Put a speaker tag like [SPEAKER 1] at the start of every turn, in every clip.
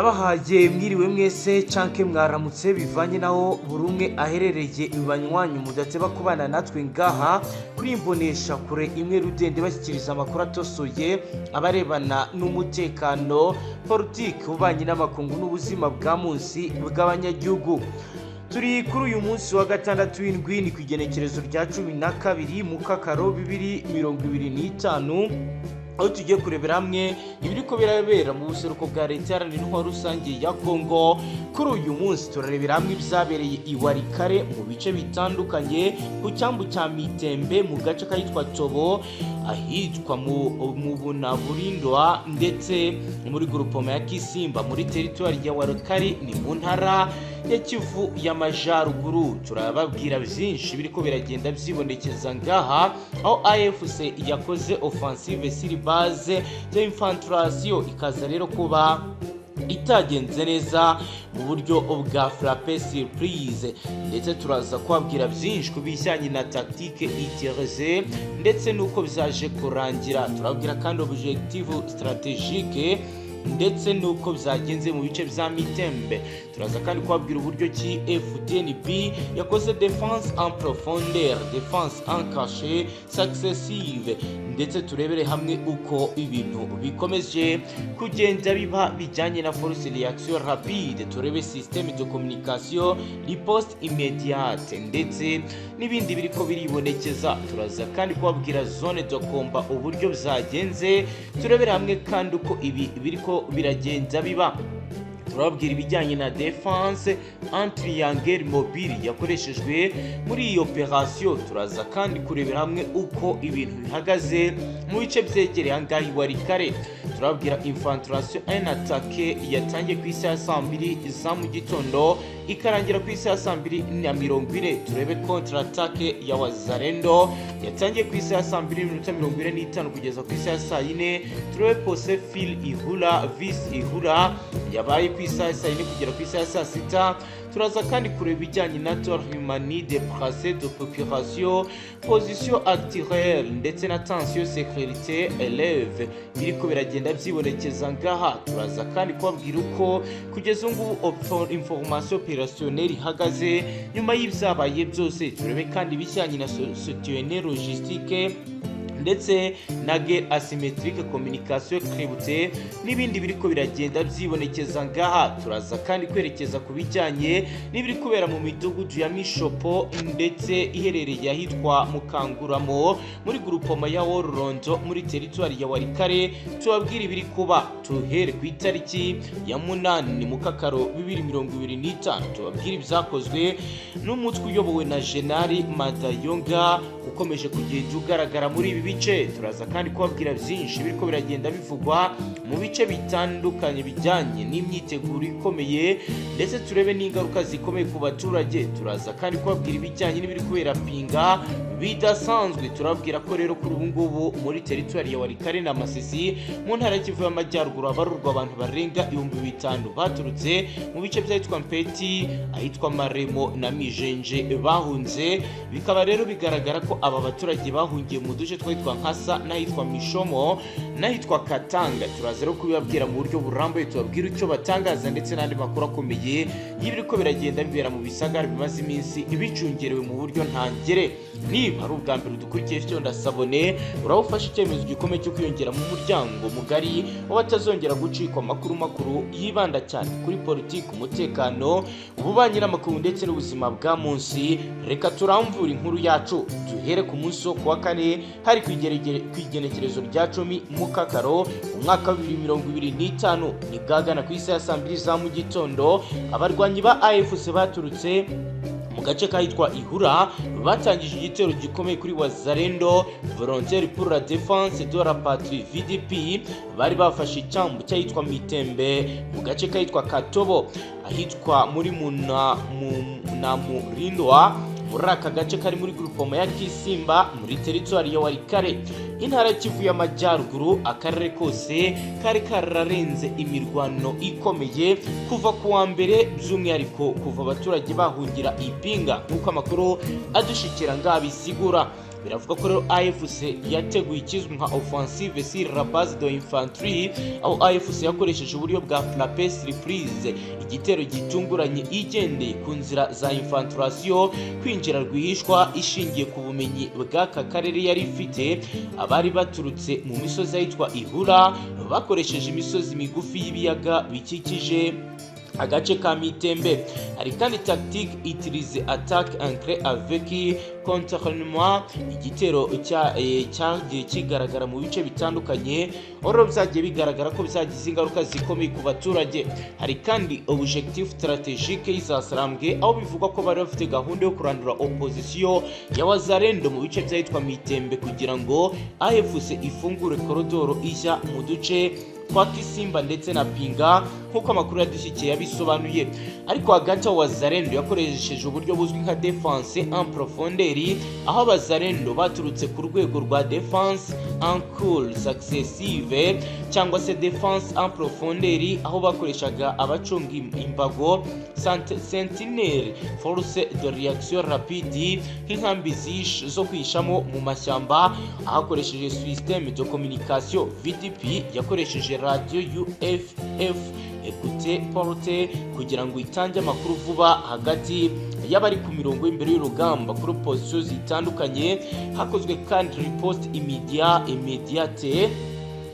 [SPEAKER 1] ndabahaye mwiriwe mwese canke mwaramutse bivanye naho buri umwe aherereye ibanywanyu mudateba kubana natwe ngaha kuri imbonesha kure imwe rudende bashyikiriza amakuru atosoye abarebana n'umutekano politiki ubanye n'amakungu n'ubuzima bwa munsi bw'abanyagihugu. Turi kuri uyu munsi wa gatandatu w'indwi ni kwigenekerezo rya 12 mu kakaro 2025 aho tugiye kurebera hamwe ibiriko birabera mu buseruko bwa leta iharanira rusange ya Kongo. Kuri uyu munsi turarebera hamwe ibyabereye i Walikare mu bice bitandukanye ku cyambu cya Mitembe mu gace kahitwa Tobo, ahitwa mu Bunaburindwa ndetse muri grupoma ya Kisimba muri territoire ya Walikare ni mu ntara ya Kivu y'Amajyaruguru. Turababwira byinshi biriko biragenda byibonekeza ngaha aho AFC yakoze offensive siri base d'infiltration ikaza rero kuba itagenze neza mu buryo bwa frappe surprise, ndetse turaza kubabwira byinshi kubijyanye na tactique utilisée ndetse nuko byaje kurangira. Turabwira kandi objectif stratégique ndetse nuko byagenze mu bice bya Mitembe. Turaza kandi kubabwira uburyo ki FDNB yakoze défense en profondeur, défense en cachée successive, ndetse turebere hamwe uko ibintu bikomeje kugenda biba bijyanye na force réaction rapide, turebe système de communication riposte immédiate ndetse n'ibindi biriko biribonekeza. Turaza kandi kubabwira zone de combat uburyo byagenze, turebere hamwe kandi uko ibi biriko biragenda biba. Turababwira ibijyanye na defense anti-triangle mobile yakoreshejwe muri iyi operation. Turaza kandi kurebera hamwe uko ibintu bihagaze mu bice byegereye angahi Walikare. Turababwira infiltration en attaque yatangiye ku isi ya 2 za mu gitondo ikarangira ku isi ya 2:40. Turebe contre attaque ya Wazalendo yatangiye ku isi ya 2:45 kugeza ku isi ya 4. Turebe pose fil ihura vis ihura yabaye ku isi ya 4 kugera ku isi ya 6. Turaza kandi kureba ibijyanye na tour humanité de prasse de population, position actuelle ndetse na tension sécurité élève biriko biragenda byibonekeza ngaha. Turaza kandi kubabwira uko kugeza ngubu information opérationnelle ihagaze nyuma y'ibyabaye byose. Turebe kandi ibijyanye na soutien logistique ndetse na guerre asymétrique communication cryptée n'ibindi biriko biragenda byibonekeza ngaha. Turaza kandi kwerekeza ku bijyanye n'ibiri kubera mu midugudu ya Mishopo ndetse iherereye ahitwa Mukanguramo muri grupoma ya Worondo muri territoire ya Walikare. Tubabwira ibiri kuba tuhere ku itariki ya 8 mu kakaro 2025. Tubabwira ibyakozwe n'umutwe uyobowe na General Madayonga ukomeje kugenda ugaragara muri ibi bice. Turaza kandi kubabwira byinshi biriko biragenda bivugwa mu bice bitandukanye bijyanye n'imyiteguro ikomeye ndetse turebe n'ingaruka zikomeye ku baturage. Turaza kandi kubabwira ibijyanye n'ibiri kubera pinga bidasanzwe. Turabwira ko rero kuri ubu ngubu muri territoire ya Walikare na Masisi mu ntara y'Kivu y'Amajyaruguru abarurwa abantu barenga 5,000 baturutse mu bice byitwa Mpeti, ahitwa Maremo na Mijenje bahunze. Bikaba rero bigaragara ko aba baturage bahungiye mu duce twitwa Nkasa n'ahitwa Mishomo n'ahitwa Katanga. Turaza rero kubibabwira mu buryo burambuye, tubabwira icyo batangaza ndetse n'andi makuru akomeye y'ibiriko biragenda bibera mu bisagara bimaze iminsi ibicungerewe mu buryo ntangere. Niba ari ubwa mbere dukurikiye cyo ndasabone urawufasha icyemezo gikomeye cyo kwiyongera mu muryango mugari wabatazongera gucikwa makuru yibanda cyane kuri politiki, umutekano, ububanyi n'amakungu ndetse n'ubuzima bwa munsi. Reka turamvura inkuru yacu duhere ku munsi wo kuwa 4 hari kwigenekerezo rya 10 mu kakaro umwaka wa 2025 ni bwagana ku isi ya 2 za mu gitondo. Abarwanyi ba AFC baturutse mu gace kahitwa Ihura batangije igitero gikomeye kuri Wazalendo Volontaire pour la défense de la patrie VDP. Bari bafashe icyambu cyahitwa Mitembe mu gace kahitwa Katobo ahitwa muri Munamurindwa muri aka gace kari muri grupoma ya Kisimba muri territoire ya Walikare. Intara Kivu y'Amajyaruguru akarere kose kari kararenze imirwano ikomeye kuva ku wa mbere, by'umwihariko kuva abaturage bahungira ipinga nk'uko amakuru adushikira ngabisigura. biravuga ko rero AFC yateguye ikizwi nka offensive sur la base de infanterie, aho AFC yakoresheje uburyo bwa frappe surprise, igitero gitunguranye igendeye ku nzira za infiltration, kwinjira rwihishwa ishingiye ku bumenyi bw'aka karere yari ifite. Abari baturutse mu misozi yitwa Ihura bakoresheje imisozi migufi y'ibiyaga bikikije agace ka Mitembe. Hari kandi tactique utiliser attaque ancrée avec contournement, igitero cyagiye kigaragara mu bice bitandukanye, oro byagiye bigaragara ko byagize ingaruka zikomeye ku baturage. Hari kandi objectif stratégique y'Isasarambwe, aho bivugwa ko bari bafite gahunda yo kurandura opposition ya Wazalendo mu bice byitwa Mitembe kugira ngo AFC ifungure koridoro ijya mu duce kwa Kisimba ndetse na Pinga, nkuko amakuru yadushyikiye yabisobanuye. Ariko hagati aho Wazalendo yakoresheje uburyo buzwi nka defense en profondeur, aho Abazalendo baturutse ku rwego rwa defense en cours successive cyangwa se defense en profondeur, aho bakoreshaga abacunga imbago sentinelle force de réaction rapide nk'inkambi zo kwishamo mu mashyamba, ahakoresheje système de communication VDP yakoresheje radio UFF écoute porte kugira ngo itange amakuru vuba hagati y'abari ku mirongo imbere y'urugamba kuri position zitandukanye. Hakozwe kandi riposte immediate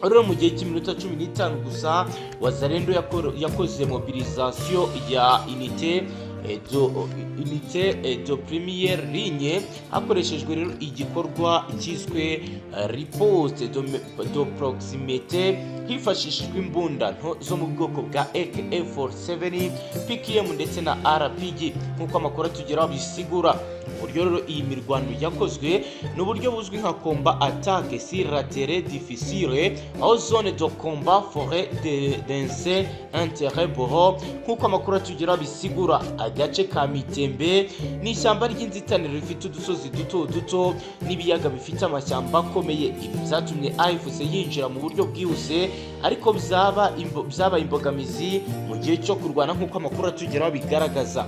[SPEAKER 1] rero mu gihe cy'iminota 15 gusa. Wazalendo yakoze mobilisation ya unité de première ligne, hakoreshejwe rero igikorwa cyiswe riposte de proximité hifashishijwe imbunda nto zo mu bwoko bwa AK-47, PKM ndetse na RPG, nk'uko amakuru atugeraho bisigura. Uburyo rero iyi mirwano yakozwe n'uburyo buzwi nka combat attaque sur la terre difficile, aho zone de combat forêt dense intérêt boro, nk'uko amakuru atugeraho bisigura. Agace ka Mitembe ni ishyamba ry'inzitane rifite udusozi duto duto n'ibiyaga bifite amashyamba akomeye. Ibi byatumye AFC yinjira mu buryo bwihuse, ariko byaba imbogamizi mu gihe cyo kurwana, nk'uko amakuru atugeraho bigaragaza.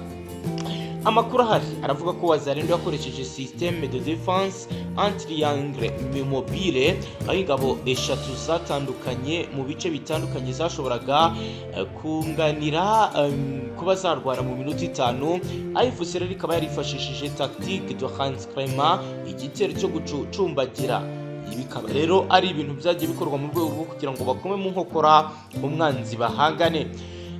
[SPEAKER 1] Amakuru ahari aravuga ko Wazalendo yakoresheje système de défense en triangle mobile, aho ingabo eshatu zatandukanye mu bice bitandukanye zashoboraga kunganira kuba zarwara mu minota 5. AFC rero ikaba yarifashishije tactique de renseignement, igitero cyo gucumbagira. Ibi bikaba rero ari ibintu byagiye bikorwa mu rwego rwo kugira ngo bakome mu nkokora umwanzi bahangane.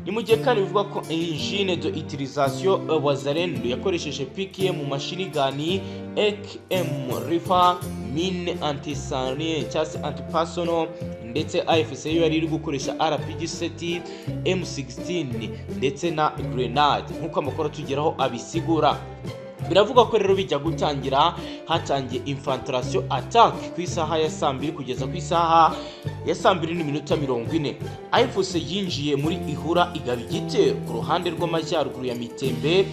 [SPEAKER 1] Ni mu gihe kandi bivuga ko engine de utilisation Wazalendo yakoresheje PKM mu mashini gani, AKM rifle, mine anti-aérien cyangwa anti-personnel, ndetse AFC yo yari iri gukoresha RPG-7, M16 ndetse na grenade, nk'uko amakuru atugeraho abisigura. Biravuga ko rero bijya gutangira hatangiye infiltration attaque ku isaha ya 2 kugeza ku isaha ya 2:40. AFC yinjiye muri Ihura igaba igitero ku ruhande rw'amajyaruguru ya Mitembe,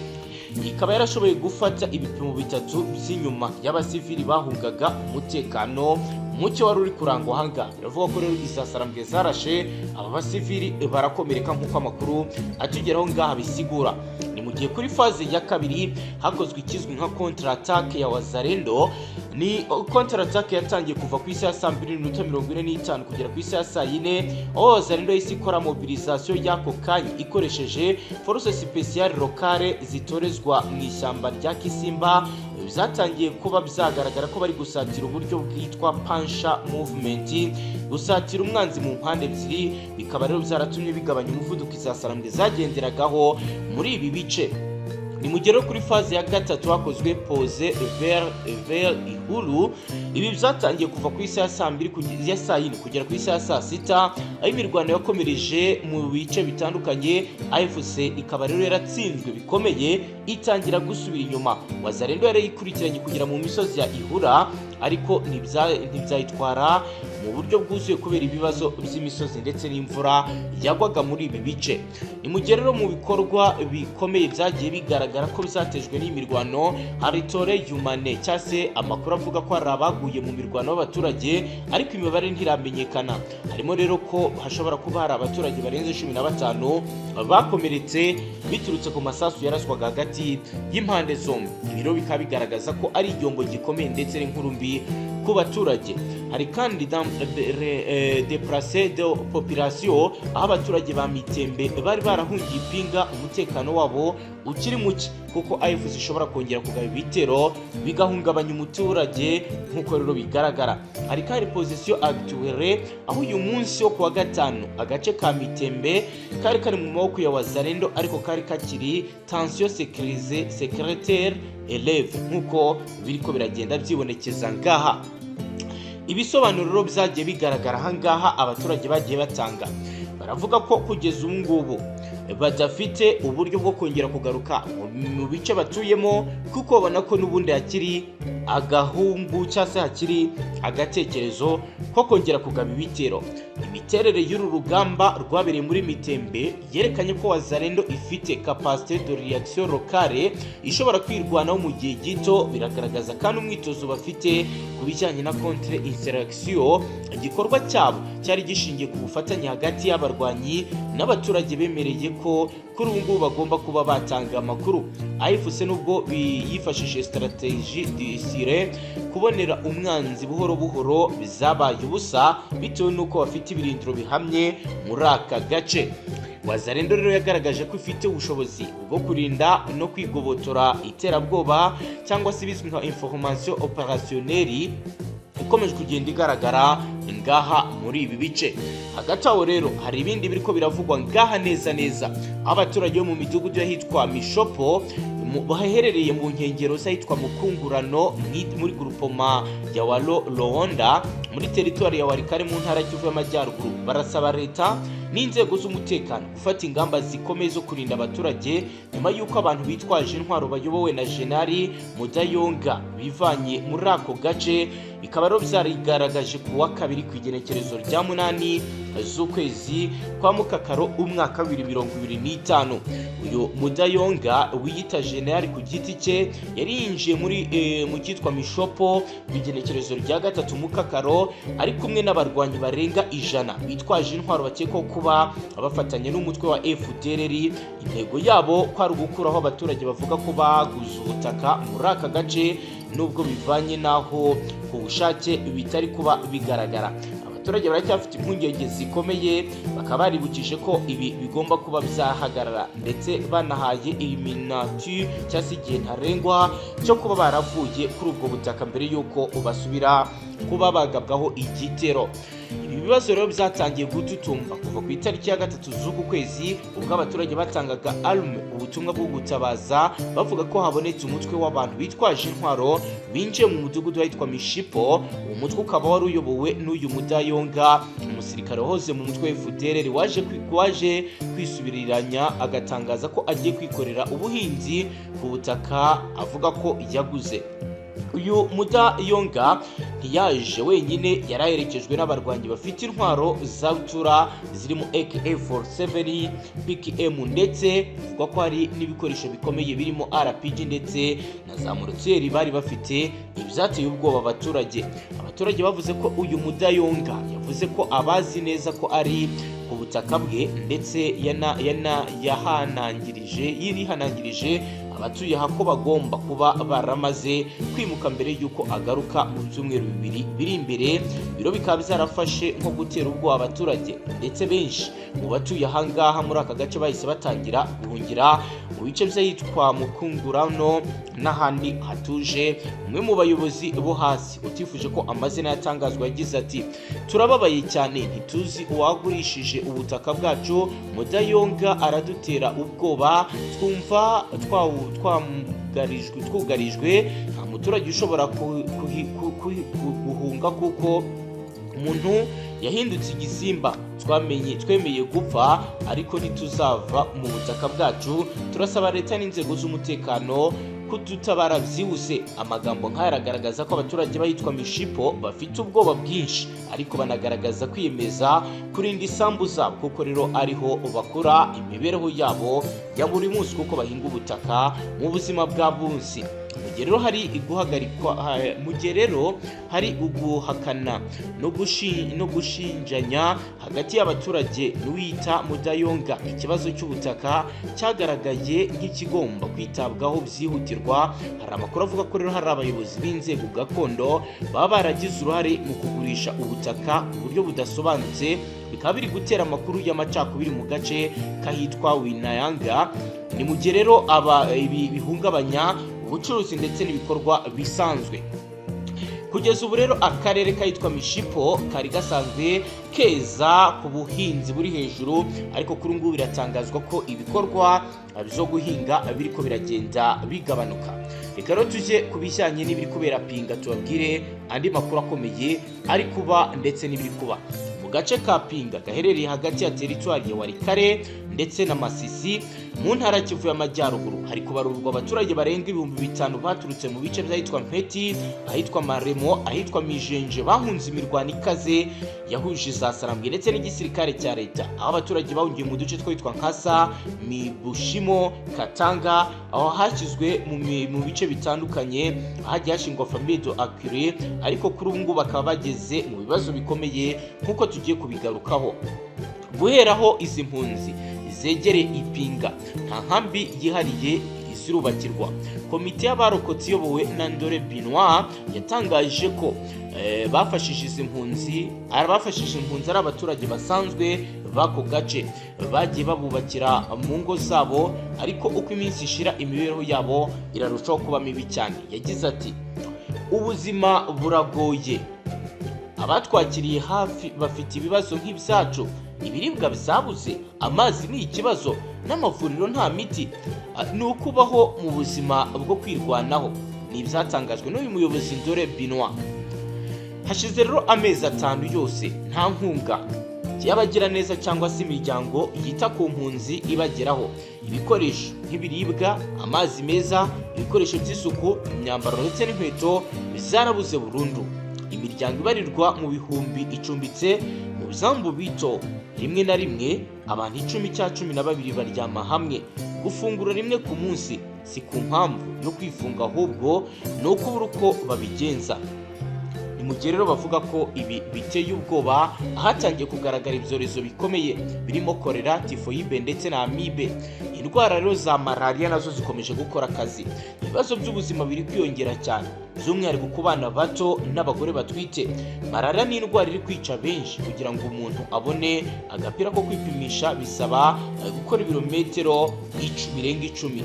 [SPEAKER 1] ikaba yarashoboye gufata ibipimo bitatu by'inyuma y'abasivili bahungaga umutekano mucyo wari uri kurangwa hanga. Biravuga ko rero Isasarambwe zarashe aba basivili barakomereka, nk'uko amakuru atugeraho ngaha bisigura. Ni mu gihe kuri faze ya kabiri hakozwe ikizwi nka contre attaque ya Wazalendo. Ni contre attaque yatangiye kuva ku isaha ya 2:45 kugera ku isaha ya 4, aho Wazalendo yisi ikora mobilisation y'ako kanya ikoresheje force spéciale locale zitorezwa mu ishyamba rya Kisimba. Byatangiye kuba byagaragara ko bari gusatira uburyo bwitwa Pansha movement, gusatira umwanzi mu mpande ebyiri. Bikaba rero byaratumye bigabanya umuvuduko Isasarambwe zagenderagaho muri ibi bice. Ni mu gihe kuri faze ya gatatu hakozwe pose vers Ihuru. Ibi byatangiye kuva ku isaha ya 2 kugera ku isaha ya 6, aho imirwano yakomereje mu bice bitandukanye. AFC ikaba rero yaratsinzwe bikomeye, itangira gusubira inyuma. Wazalendo yari ikurikiranye kugera mu misozi ya Ihura, ariko ntibyayitwara mu buryo bwuzuye kubera ibibazo by'imisozi ndetse n'imvura yagwaga muri ibi bice. Ni mu gihe rero mu bikorwa bikomeye byagiye bigaragara ko bizatejwe n'imirwano, hari tore humane cyangwa se amakuru avuga ko hari abaguye mu mirwano y'abaturage, ariko imibare ntiramenyekana. Harimo rero ko hashobora kuba hari abaturage barenze 15 bakomeretse biturutse ku masasu yaraswaga hagati y'impande zombi. Ibiro bikaba bigaragaza ko ari igihombo gikomeye ndetse n'inkuru mbi nabi ku baturage. Hari kandi déplacé de population, aho abaturage ba Mitembe bari barahungiye ipinga umutekano wabo ukiri muke, kuko AFC ishobora kongera kugaba ibitero bigahungabanya umuturage nk'uko rero bigaragara. Hari kandi position actuelle, aho uyu munsi wo kuwa gatanu agace ka Mitembe kari kari mu maboko ya Wazalendo, ariko kari kakiri tension sécuritaire élève nk'uko biriko biragenda byibonekeza ngaha. Ibisobanuro byagiye bigaragara hangaha abaturage bagiye batanga, baravuga ko kugeza ubu ngubu badafite uburyo bwo kongera kugaruka mu bice batuyemo, kuko babona ko n'ubundi hakiri agahungu cyangwa se hakiri agatekerezo ko kongera kugaba ibitero. Imiterere y'uru rugamba rwabereye muri Mitembe yerekanye ko Wazalendo ifite capacité de réaction locale ishobora kwirwanaho mu gihe gito. Biragaragaza kandi umwitozo bafite ku bijyanye na contre insurrection. Igikorwa cyabo cyari gishingiye ku bufatanye hagati y'abarwanyi n'abaturage bemereye ko kuri ubu ngubu bagomba kuba batanga amakuru. AFC nubwo yifashishije strategie d'isire kubonera umwanzi buhoro buhoro, bizabaye ubusa bitewe n'uko bafite ibirindiro bihamye muri aka gace. Wazalendo rero yagaragaje ko ifite ubushobozi bwo kurinda no kwigobotora iterabwoba cyangwa se bizwi nka information opérationnelle ikomeje kugenda igaragara ngaha muri ibi bice. Hagati aho rero hari ibindi biriko biravugwa ngaha neza neza. Abaturage bo mu midugudu yahitwa Mishopo baherereye mu nkengero z'ahitwa Mukungurano muri groupement ya Walo Lohonda muri territoire ya Warikare mu ntara y'Kivu y'Amajyaruguru barasaba leta n'inzego z'umutekano gufata ingamba zikomeye zo kurinda abaturage nyuma y'uko abantu bitwaje intwaro bayobowe na Generali Mudayonga bivanye muri ako gace. Bikaba rero byarigaragaje ku wa kabiri ku igenekerezo rya 8 z'ukwezi kwa Mukakaro umwaka 2025. Uyu Mudayonga wiyita Generali ku giti cye yari yinjiye mu cyitwa Mishopo ku igenekerezo rya 3 Mukakaro ari kumwe n'abarwanyi barenga 100 bitwaje intwaro bakekwa kuba abafatanye n'umutwe wa FDLR. Intego yabo kwari ugukuraho abaturage bavuga ko baguze ubutaka muri aka gace, nubwo bivanye naho ku bushake bitari kuba bigaragara. Abaturage baracyafite impungenge zikomeye, bakaba baribukije ko ibi bigomba kuba byahagarara, ndetse banahaye iminatu cyangwa se igihe ntarengwa cyo kuba baravuye kuri ubwo butaka mbere y'uko basubira kuba bagabwaho igitero. Ibi bibazo rero byatangiye gututumba kuva ku itariki ya 3 z'uku kwezi, ubwo abaturage batangaga alarme, ubutumwa bwo gutabaza, bavuga ko habonetse umutwe w'abantu bitwaje intwaro binjiye mu mudugudu witwa Mishipo. Uwo mutwe ukaba wari uyobowe n'uyu Mudayonga, umusirikare wahoze mu mutwe FDLR waje kwisubiriranya, agatangaza ko agiye kwikorera ubuhinzi ku butaka avuga ko yaguze. Uyu Mudayonga ntiyaje wenyine, yaraherekejwe n'abarwanyi bafite intwaro za rutura zirimo AK-47, PKM, ndetse uvuga ko hari n'ibikoresho bikomeye birimo RPG ndetse na za mortieri bari bafite. Ibyateye ubwoba abaturage bavuze ko uyu Mudayonga yavuze ko abazi neza ko ari ku butaka bwe, ndetse yihanangirije abatuye hako bagomba kuba baramaze kwimuka mbere y'uko agaruka mu byumweru 2 biri imbere. Biro bikaba byarafashe nko gutera ubwoba abaturage, ndetse benshi mu batuye ahangaha muri aka gace bahise batangira guhungira mu bice by'ahitwa Mukungurano n'ahandi hatuje. Umwe mu bayobozi bo hasi utifuje ko amazina yatangazwa yagize ati, turababaye cyane, ntituzi uwagurishije ubutaka bwacu. Mudayonga aradutera ubwoba, twumva twugarijwe, nta muturage ushobora guhunga kuko umuntu yahindutse igisimba. Twemeye gupfa ariko ntituzava mu butaka bwacu. Turasaba leta n'inzego z'umutekano kudutabara byihuse. Amagambo nk'aya aragaragaza ko abaturage bahitwa Mishipo bafite ubwoba bwinshi, ariko banagaragaza kwiyemeza kurinda isambu zabo, kuko rero ariho bakora imibereho yabo ya buri munsi, kuko bahinga ubutaka mu buzima bwa bunsi. mu gihe rero hari uguhakana no gushinjanya hagati y'abaturage n'uwita Mudayonga, ikibazo cy'ubutaka cyagaragaye nk'ikigomba kwitabwaho byihutirwa. Hari amakuru avuga ko rero hari abayobozi b'inzego gakondo baba baragize uruhare mu kugurisha ubutaka mu buryo budasobanutse, bikaba biri gutera amakuru y'amacakubiri mu gace kahitwa Winayanga. Ni mu gihe rero ibi bihungabanya ubucuruzi ndetse n'ibikorwa bisanzwe. Kugeza ubu rero akarere kahitwa Mishipo kari gasanzwe keza ku buhinzi buri hejuru, ariko kuri ngubu biratangazwa ko ibikorwa byo guhinga biriko biragenda bigabanuka. Reka rero tujye ku bijyanye n'ibiri kubera Pinga, tubabwire andi makuru akomeye ari kuba ndetse n'ibiri kuba mu gace ka Pinga gaherereye hagati ya teritwari ya Walikale ndetse na Masisi mu ntara Kivu y'Amajyaruguru. Hari kubarurwa abaturage barenga 5,000 baturutse mu bice by'ahitwa Mpeti, ahitwa Maremo, ahitwa Mijenje, bahunze imirwano ikaze yahuje za Sarambwe ndetse n'igisirikare cya leta, aho abaturage bahungiye mu duce twitwa Nkasa, Mibushimo, Katanga, aho hashyizwe mu bice bitandukanye hagiye hashingwa famille de accueil, ariko kuri ubu ngubu bakaba bageze mu bibazo bikomeye nk'uko tugiye kubigarukaho. Guheraho izi mpunzi zegere Ipinga nta nkambi yihariye zirubakirwa. Komite y'abarokotse iyobowe na Ndore Benoit yatangaje ko bafashije impunzi ari abaturage basanzwe bako gace, bagiye babubakira mu ngo zabo, ariko uko iminsi ishira imibereho yabo irarushaho kuba mibi cyane. Yagize ati ubuzima buragoye, abatwakiriye hafi bafite ibibazo nk'ibyacu, ibiribwa byabuze, amazi ni ikibazo, n'amavuriro nta miti, ni ukubaho mu buzima bwo kwirwanaho. Ni ibyatangajwe n'uyu muyobozi Ndore Benoit. Hashize rero amezi 5 yose nta nkunga y'abagira neza cyangwa se imiryango yita ku mpunzi ibageraho. Ibikoresho nk'ibiribwa, amazi meza, ibikoresho by'isuku, imyambaro ndetse n'inkweto bizarabuze burundu. Imiryango ibarirwa mu bihumbi icumbitse mu bizambu bito, rimwe na rimwe abantu 10 baryama hamwe. Gufungura rimwe ku munsi si ku mpamvu yo kwifunga, ahubwo no kubura uko babigenza. Ni mu gihe rero bavuga ko ibi biteye ubwoba, ahatangiye kugaragara ibyorezo bikomeye birimo kolera, tifoyibe ndetse na amibe. Indwara rero za malaria nazo zikomeje gukora akazi. Ibibazo by'ubuzima biri kwiyongera cyane, by'umwihariko ku bana bato n'abagore batwite. Malaria ni indwara iri kwica benshi. Kugira ngo umuntu abone agapira ko kwipimisha bisaba gukora ibirometero birenga 10.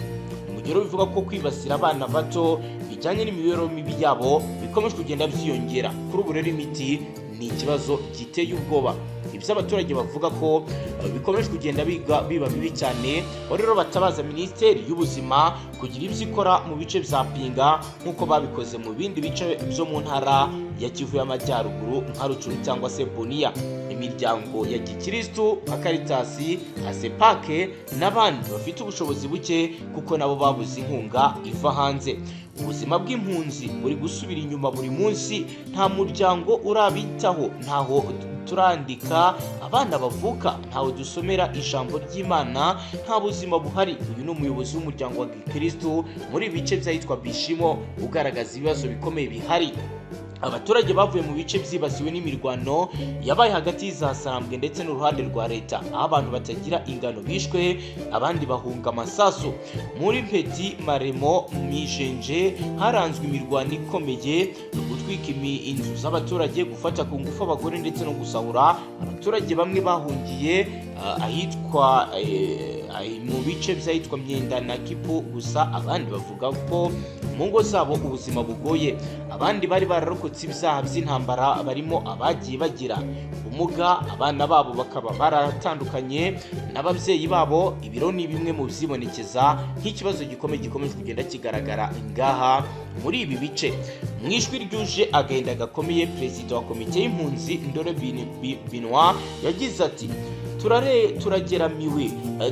[SPEAKER 1] Urugero bivuga ko kwibasira abana bato bijyanye n'imibereho mibi yabo bikomeje kugenda byiyongera. Kuri ubu rero imiti ni ikibazo giteye ubwoba. Ibyo abaturage bavuga ko bikomeje kugenda biba bibi cyane, aho rero batabaza Minisiteri y'Ubuzima kugira ibyo ikora mu bice bya Pinga nk'uko babikoze mu bindi bice byo mu ntara ya Kivu y'Amajyaruguru nka Rucuru cyangwa se Bunia. Imiryango ya Gikristo, Akaritasi, Asepake n'abandi bafite ubushobozi buke kuko nabo babuze inkunga iva hanze. Ubuzima bw'impunzi buri gusubira inyuma buri munsi, nta muryango urabitaho, ntaho turandika abana bavuka, ntaho dusomera ijambo ry'Imana, nta buzima buhari. Uyu ni umuyobozi w'umuryango wa Gikristo muri bice by'ahitwa Bishimo ugaragaza ibibazo bikomeye bihari. Abaturage bavuye mu bice byibasiwe n'imirwano yabaye hagati za Sarambwe ndetse n'uruhande rwa leta, aho abantu batagira ingano bishwe, abandi bahunga amasasu. Muri Mpeti, Maremo, Mijenje haranzwe imirwano ikomeye, gutwika inzu z'abaturage, gufata ku ngufu abagore ndetse no gusahura. Abaturage bamwe bahungiye ahitwa mu bice by'ahitwa Myenda na Kipu, gusa abandi bavuga ko mu ngo zabo ubuzima bugoye. Abandi bari bararokotse ibyaha by'intambara barimo abagiye bagira ubumuga, abana babo bakaba baratandukanye n'ababyeyi babo. Ibiro ni bimwe mu byibonekeza nk'ikibazo gikomeye gikomeje kugenda kigaragara ngaha muri ibi bice. Mu ijwi ryuje agahinda gakomeye, perezida wa komite y'impunzi Ndore Benoit yagize ati turageramiwe,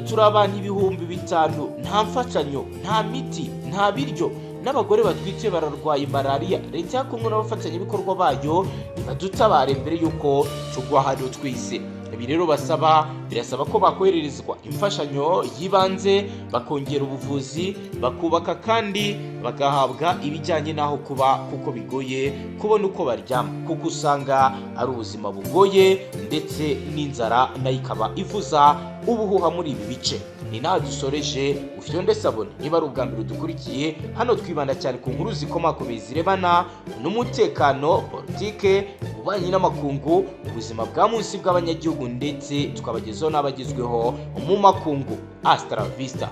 [SPEAKER 1] turi abantu 5,000, nta mfashanyo, nta miti, nta biryo, n'abagore batwite bararwaye malaria. Leta yakumwe n'abafatanyabikorwa bayo badutabare mbere yuko tugwa hano twise. ibi rero birasaba ko bakohererezwa imfashanyo y'ibanze, bakongera ubuvuzi, bakubaka kandi bagahabwa ibijyanye n'aho kuba, kuko bigoye kubona uko baryama, kuko usanga ari ubuzima bugoye ndetse n'inzara nayo ikaba ivuza ubuhuha muri ibi bice. Ni nawe dusoreje ufyonde sabone niba ari ubwa mbere dukurikiye. Hano twibanda cyane ku nkuru zikomakomeye zirebana n'umutekano, politike, ububanyi n'amakungu, ubuzima bwa munsi bw'abanyagihugu ndetse tukabagezaho n'abagezweho mu makungu. Hasta la vista.